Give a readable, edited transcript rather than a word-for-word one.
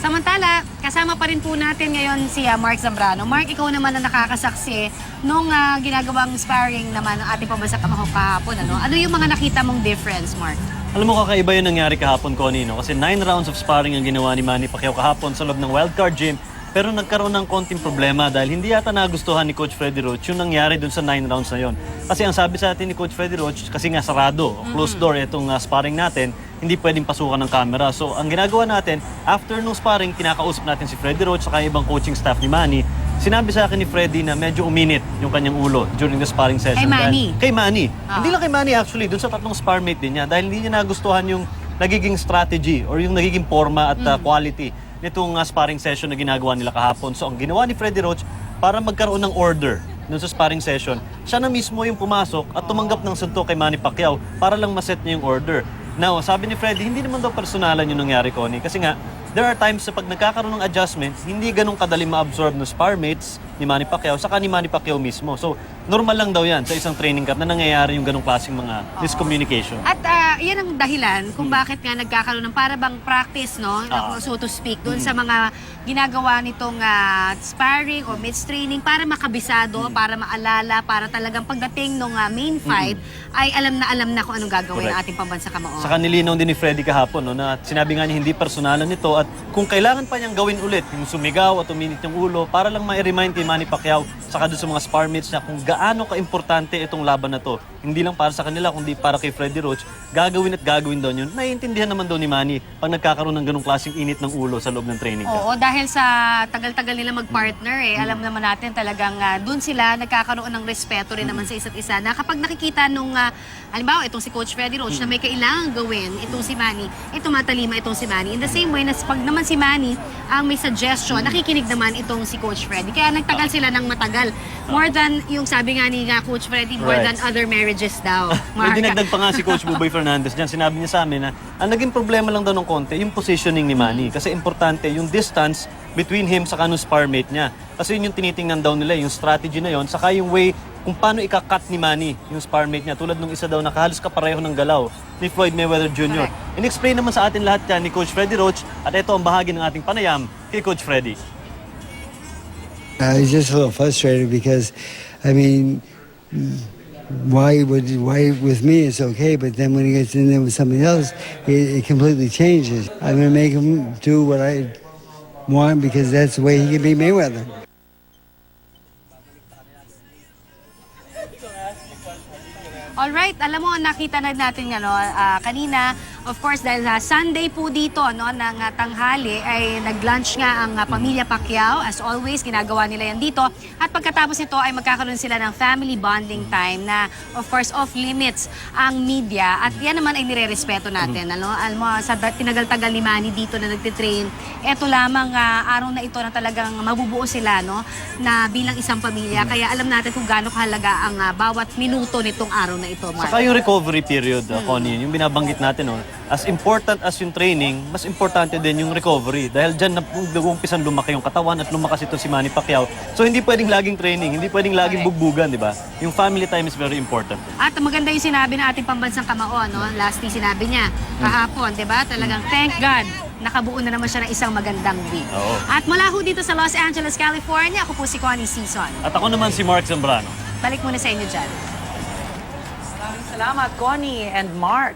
Samantala, kasama pa rin po natin ngayon si Mark Zambrano. Mark, ikaw naman ang nakakasaksi nung ginagawang sparring naman ng ating pambansa kahapon. Ano yung mga nakita mong difference, Mark? Alam mo, kakaiba yung nangyari kahapon, Connie, no? Kasi 9 rounds of sparring ang ginawa ni Manny Pacquiao kahapon sa loob ng Wildcard Gym. Pero nagkaroon ng konting problema dahil hindi yata nagustuhan ni Coach Freddie Roach yung nangyari dun sa 9 rounds na yon. Kasi ang sabi sa atin ni Coach Freddie Roach, kasi nga sarado, closed door itong sparring natin, hindi pwedeng pasukan ng camera. So ang ginagawa natin, after nung sparring, kinakausap natin si Freddie Roach saka ibang coaching staff ni Manny. Sinabi sa akin ni Freddie na medyo uminit yung kanyang ulo during the sparring session. Kay Manny? Kay Manny. Hindi lang kay Manny actually, dun sa tatlong sparmate din niya dahil hindi niya nagustuhan yung nagiging strategy or yung nagiging forma at quality nitong sparring session na ginagawa nila kahapon. So ang ginawa ni Freddie Roach para magkaroon ng order dun sa sparring session, siya na mismo yung pumasok at tumanggap ng suntok kay Manny Pacquiao para lang maset niya yung order. Now, sabi ni Freddie, hindi naman daw personalan yung nangyari, Connie. Kasi nga, there are times sa pag nagkakaroon ng adjustment, hindi ganun kadali ma-absorb ng sparmates ni Manny Pacquiao saka ni Manny Pacquiao mismo. So, normal lang daw yan sa isang training camp na nangyayari yung ganung klaseng mga miscommunication. At yan ang dahilan kung bakit nga nagkakaroon ng para bang practice, no? So to speak, doon sa mga ginagawa nitong sparring o mixed training para makabisado, para maalala, para talagang pagdating ng main fight ay alam na kung anong gagawin ng ating pambansa kamao. Saka nilinaw din ni Freddie kahapon, no, na sinabi nga niya hindi personalan nito at kung kailangan pa niyang gawin ulit, yung sumigaw at uminit yung ulo para lang ma-remind kay Manny Pacquiao saka doon sa mga sparmates niya kung gaano ka-importante itong laban na to. Hindi lang para sa kanila, kundi para kay Freddie Roach, gagawin at gagawin daw yun. Naiintindihan naman daw ni Manny pag nagkakaroon ng ganung klaseng init ng ulo sa loob ng training. Oo, dahil sa tagal-tagal nila mag-partner, alam naman natin talagang doon sila nagkakaroon ng respeto rin naman sa isa't isa. Na kapag nakikita nung, halimbawa, itong si Coach Freddie Roach na may kailangan gawin, itong si Manny, matalima itong si Manny. In the same way, na pag naman si Manny ang may suggestion, nakikinig naman itong si Coach Freddie. Kaya nagtagal sila ng matagal. More than, yung sabi nga ni Coach Freddie, more than other marriages daw. May dinagdag pa nga si Coach Buboy Fernandez dyan. Sinabi niya sa amin na ang naging problema lang daw ng konti, yung positioning ni Manny. Kasi importante yung distance between him sa kanong sparmate niya. Kasi yun yung tinitingnan daw nila, yung strategy na yon, saka yung way kung paano ika-cut ni Manny yung sparmate niya. Tulad nung isa daw na halos kapareho ng galaw ni Floyd Mayweather Jr. In-explain naman sa atin lahat yan ni Coach Freddie Roach at ito ang bahagi ng ating panayam kay Coach Freddie. I was just a little frustrated because, I mean, why with me it's okay, but then when he gets in there with somebody else, it completely changes. I'm going to make him do what I want because that's the way he can be Mayweather. Alright, alam mo, nakita na natin kanina, of course, dahil Sunday po dito ng tanghali ay nag-lunch nga ang pamilya Pacquiao. As always, ginagawa nila yan dito. At pagkatapos nito ay magkakaroon sila ng family bonding time na, of course, off-limits ang media. At yan naman ay nire-respeto natin. Alam mo, sa tinagal-tagal ni Manny dito na nagtitrain, eto lamang araw na ito na talagang mabubuo sila na bilang isang pamilya. Kaya alam natin kung gaano kahalaga ang bawat minuto nitong araw na ito, Mark. Saka yung recovery period, Connie, yung binabanggit natin, as important as yung training, mas importante din yung recovery. Dahil dyan nag-umpisan lumaki yung katawan at lumakas ito si Manny Pacquiao. So hindi pwedeng laging training, hindi pwedeng laging bugbugan, di ba? Yung family time is very important. At maganda yung sinabi ng ating pambansang kamao, Lastly, sinabi niya kahapon, di ba? Talagang thank God, nakabuo na naman siya ng isang magandang week. Oo. At mula ho dito sa Los Angeles, California, ako po si Connie Season. At ako naman si Mark Zambrano. Balik muna sa inyo dyan. Salamat, Connie and Mark.